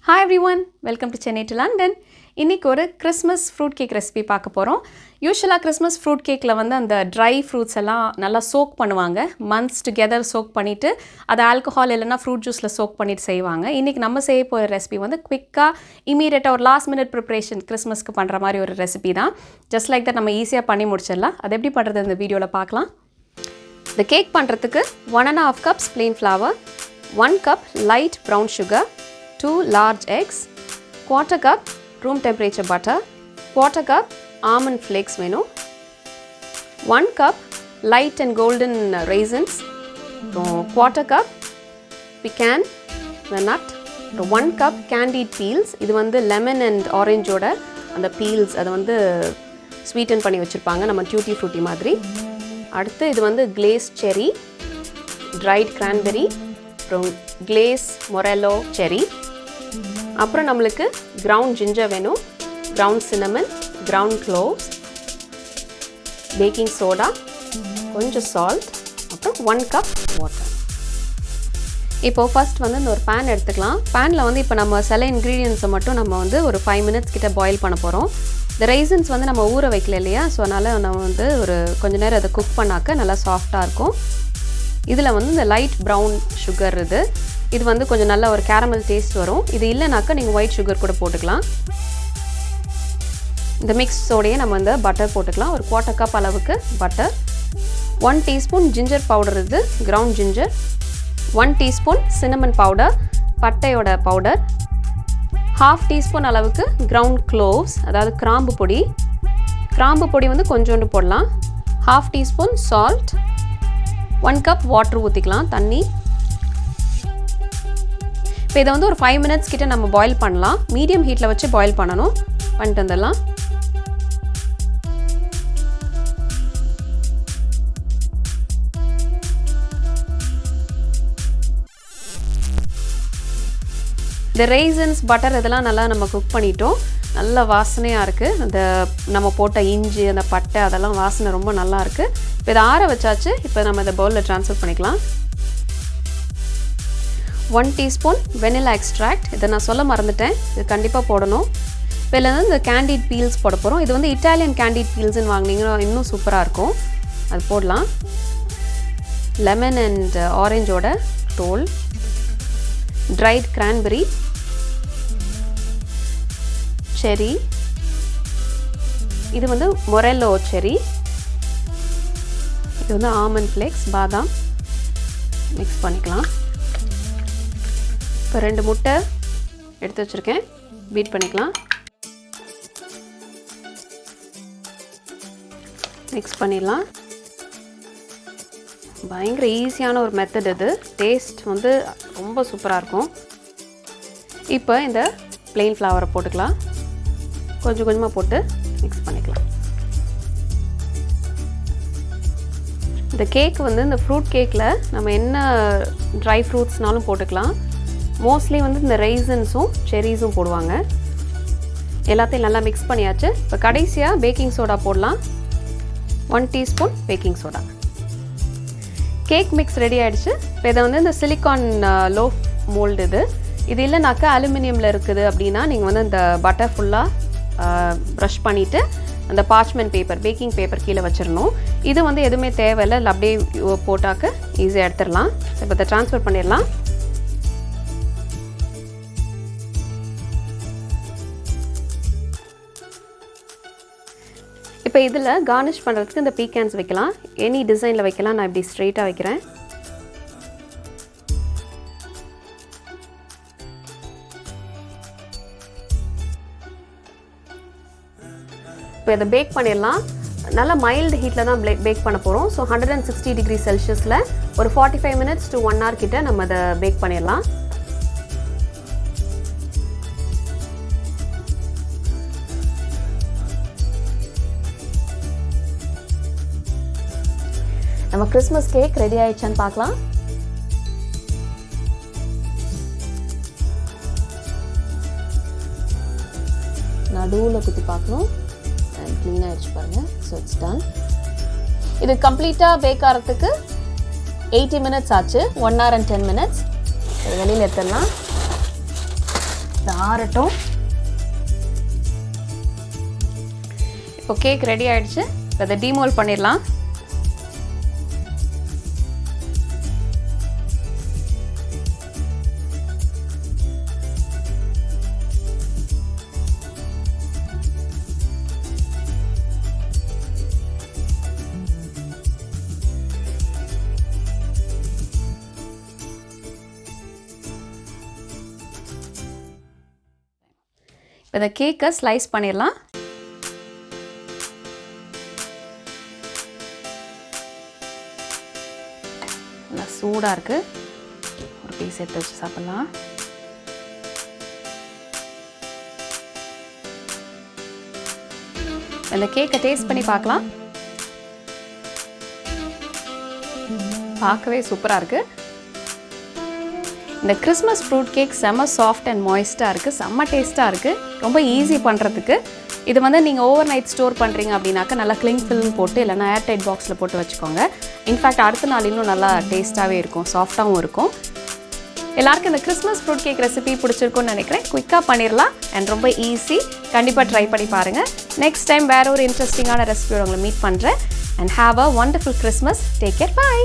Hi everyone, welcome to Chennai to London. இன்னைக்கு ஒரு Christmas fruit cake recipe பார்க்க போகிறோம். யூஷுவலாக கிறிஸ்மஸ் ஃப்ரூட் கேக்கில் வந்து அந்த ட்ரை ஃப்ரூட்ஸ் எல்லாம் நல்லா சோக் பண்ணுவாங்க. மந்த்ஸ் டுகெதர் சோக் பண்ணிவிட்டு அதை ஆல்கஹால் இல்லைனா ஃப்ரூட் ஜூஸில் சோக் பண்ணிவிட்டு செய்வாங்க. இன்றைக்கி நம்ம செய்ய போகிற ரெசிபி வந்து குவிக்காக இமீடியட்டாக ஒரு லாஸ்ட் மினிட் ப்ரிப்ரேஷன் கிறிஸ்மஸ்க்கு பண்ணுற மாதிரி ஒரு ரெசிபி தான். ஜஸ்ட் லைக் தட் நம்ம ஈஸியாக பண்ணி முடிச்சிடலாம். அது எப்படி பண்ணுறது இந்த வீடியோவில் பார்க்கலாம். இந்த கேக் பண்ணுறதுக்கு 1.5 cups plain flour, 1 cup light brown sugar, 2 large eggs, 1/4 cup room temperature butter, 1/4 cup almond flakes வேணும், 1 cup light and golden raisins, 1/4 cup pecan the nut, 1 cup candied peels. இது வந்து lemon and orange ஓட அந்த peels அதை வந்து sweeten பண்ணி வச்சுருப்பாங்க நம்ம tutti frutti மாதிரி. அடுத்து இது வந்து glazed cherry, dried cranberry, அப்புறம் glaze morello cherry. அப்புறம் நம்மளுக்கு ground ginger வேணும், ground cinnamon, ground cloves, baking soda, கொஞ்சம் salt, அப்புறம் 1 cup water. இப்போது ஃபஸ்ட் வந்து இந்த ஒரு பேன் எடுத்துக்கலாம். பேனில் வந்து இப்போ நம்ம சில இன்க்ரீடியன்ஸை மட்டும் நம்ம வந்து ஒரு 5 minutes கிட்ட பாயில் பண்ண போகிறோம். இந்த ரைசன்ஸ் வந்து நம்ம ஊற வைக்கல இல்லையா, ஸோ அதனால் நம்ம வந்து ஒரு கொஞ்ச நேரம் அதை குக் பண்ணாக்க நல்லா சாஃப்டாக இருக்கும். இதில் வந்து இந்த லைட் ப்ரௌன் சுகர் இது வந்து கொஞ்சம் நல்ல ஒரு கேரமல் டேஸ்ட் வரும். இது இல்லைனாக்கா நீங்கள் ஒயிட் சுகர் கூட போட்டுக்கலாம். இந்த மிக்ஸோடையே நம்ம இந்த பட்டர் போட்டுக்கலாம். ஒரு 1/4 cup அளவுக்கு பட்டர், 1 teaspoon ஜிஞ்சர் பவுடர், இது ground ginger, 1 teaspoon cinnamon powder, பட்டையோட பவுடர், 1/2 teaspoon அளவுக்கு கிரவுண்ட் க்ளோவ்ஸ் அதாவது கிராம்பு பொடி. கிராம்பு பொடி வந்து கொஞ்சோண்டு போடலாம். 1/2 teaspoon சால்ட், 1 cup வாட்டர் ஊற்றிக்கலாம், தண்ணி. இப்போ இதை வந்து ஒரு 5 minutes கிட்ட நம்ம பாயில் பண்ணலாம். மீடியம் ஹீட்டில் வச்சு பாயில் பண்ணணும். பண்ணிட்டு வந்துடலாம். இந்த ரெய்சன்ஸ் பட்டர் இதெல்லாம் நல்லா நம்ம குக் பண்ணிட்டோம். நல்ல வாசனையாக இருக்குது. அந்த நம்ம போட்ட இஞ்சி அந்த பட்டை அதெல்லாம் வாசனை ரொம்ப நல்லா இருக்குது. இப்போ இதை ஆற வச்சாச்சு. இப்போ நம்ம இதை பவுலில் ட்ரான்ஸ்ஃபர் பண்ணிக்கலாம். 1 teaspoon வெனிலா எக்ஸ்ட்ராக்ட், இதை நான் சொல்ல மறந்துட்டேன், இது கண்டிப்பாக போடணும். இப்போ இதில் வந்து இந்த கேண்டிட் பீல்ஸ் போட போகிறோம். இது வந்து இட்டாலியன் கேண்டிட் பீல்ஸ்ன்னு வாங்கினீங்கன்னா இன்னும் சூப்பராக இருக்கும். அது போடலாம். லெமன் அண்ட் ஆரஞ்சோட தோல், ட்ரைட் கிரான்பெரி, செரி, இது வந்து மொரெல்லோ செரி, இது வந்து ஆல்மண்ட் ஃப்ளேக்ஸ் பாதாம். மிக்ஸ் பண்ணிக்கலாம். இப்போ 2 முட்டை எடுத்து வச்சுருக்கேன், பீட் பண்ணிக்கலாம். மிக்ஸ் பண்ணிடலாம். பயங்கர ஈஸியான ஒரு மெத்தட் இது. டேஸ்ட் வந்து ரொம்ப சூப்பராக இருக்கும். இப்போ இந்த பிளெயின் ஃப்ளவரை போட்டுக்கலாம். கொஞ்சம் கொஞ்சமாக போட்டு மிக்ஸ் பண்ணிக்கலாம். இந்த கேக் வந்து இந்த ஃப்ரூட் கேக்கில் நம்ம என்ன ட்ரை ஃப்ரூட்ஸ்னாலும் போட்டுக்கலாம். மோஸ்ட்லி வந்து இந்த ரெய்சன்ஸும் செரீஸும் போடுவாங்க. எல்லாத்தையும் நல்லா மிக்ஸ் பண்ணியாச்சு. இப்போ கடைசியாக பேக்கிங் சோடா போடலாம். 1 teaspoon baking soda. Cake mix ready ஆகிடுச்சு. இப்போ இதை வந்து இந்த சிலிக்கான் லோஃப் மோல்டு இது இல்லைனாக்கா அலுமினியமில் இருக்குது அப்படின்னா நீங்கள் வந்து இந்த பட்டர் ஃபுல்லாக ப்ரஷ் பண்ணிவிட்டு அந்த பார்ச்மெண்ட் பேப்பர் பேக்கிங் பேப்பர் கீழே வச்சிடணும். இது வந்து எதுவுமே தேவையில்லை, இல்லை அப்படியே போட்டாக்க ஈஸியாக எடுத்துடலாம். இப்போ இதை ட்ரான்ஸ்ஃபர் பண்ணிடலாம். இப்போ இதில் கார்னிஷ் பண்ணுறதுக்கு இந்த பீக்கான்ஸ் வைக்கலாம். எனி டிசைனில் வைக்கலாம். நான் இப்படி ஸ்ட்ரெயிட்டாக வைக்கிறேன். இப்போ இதை பேக் பண்ணிடலாம். நல்லா மைல்டு ஹீட்டில் தான் பேக் பண்ண போகிறோம். ஸோ 160 degree Celsiusல ஒரு 45 minutes to 1 hour கிட்ட நம்ம அதை பேக் பண்ணிடலாம். நம்ம கிறிஸ்மஸ் கேக் ரெடி ஆயிடுச்சான்னு பார்க்கலாம். நடுவில் குத்தி பார்க்கணும். அண்ட் க்ளீன் ஆகிடுச்சு பாருங்கள். So it's done. இது கம்ப்ளீட்டாக பேக் ஆகிறதுக்கு 80 minutes ஆச்சு. 1 hour and 10 minutes. வெளியில் எடுத்துடலாம். ஆறட்டும். இப்போ கேக் ரெடி ஆயிடுச்சு. அதை டீமோல்ட் பண்ணிடலாம். இப்போ இந்த கேக்கை ஸ்லைஸ் பண்ணிடலாம். நல்லா சூடாக இருக்குது. ஒரு பீஸ் எடுத்து வச்சு சாப்பிட்லாம். இந்த கேக்கை டேஸ்ட் பண்ணி பார்க்கலாம். பார்க்கவே சூப்பராக இருக்குது. இந்த கிறிஸ்மஸ் ஃப்ரூட் கேக் செம்ம சாஃப்ட் அண்ட் மாய்ஸ்ட்டாக இருக்குது. செம்ம டேஸ்ட்டாக இருக்குது. ரொம்ப ஈஸி பண்ணுறதுக்கு. இது வந்து நீங்கள் ஓவர் நைட் ஸ்டோர் பண்ணுறீங்க அப்படின்னாக்கா நல்லா கிளிங் ஃபில்ம் போட்டு இல்லைனா ஏர்டைட் பாக்ஸில் போட்டு வச்சுக்கோங்க. இன்ஃபேக்ட் அடுத்த நாள் இன்னும் நல்லா டேஸ்ட்டாகவே இருக்கும், சாஃப்டாகவும் இருக்கும். எல்லாருக்கும் இந்த கிறிஸ்மஸ் ஃப்ரூட் கேக் ரெசிபி பிடிச்சிருக்கும்னு நினைக்கிறேன். குயிக்காக பண்ணிடலாம் அண்ட் ரொம்ப ஈஸி. கண்டிப்பாக ட்ரை பண்ணி பாருங்கள். நெக்ஸ்ட் டைம் வேறு ஒரு இன்ட்ரெஸ்டிங்கான ரெசிபியோட உங்களை மீட் பண்ணுறேன். And have a wonderful Christmas. Take care. Bye.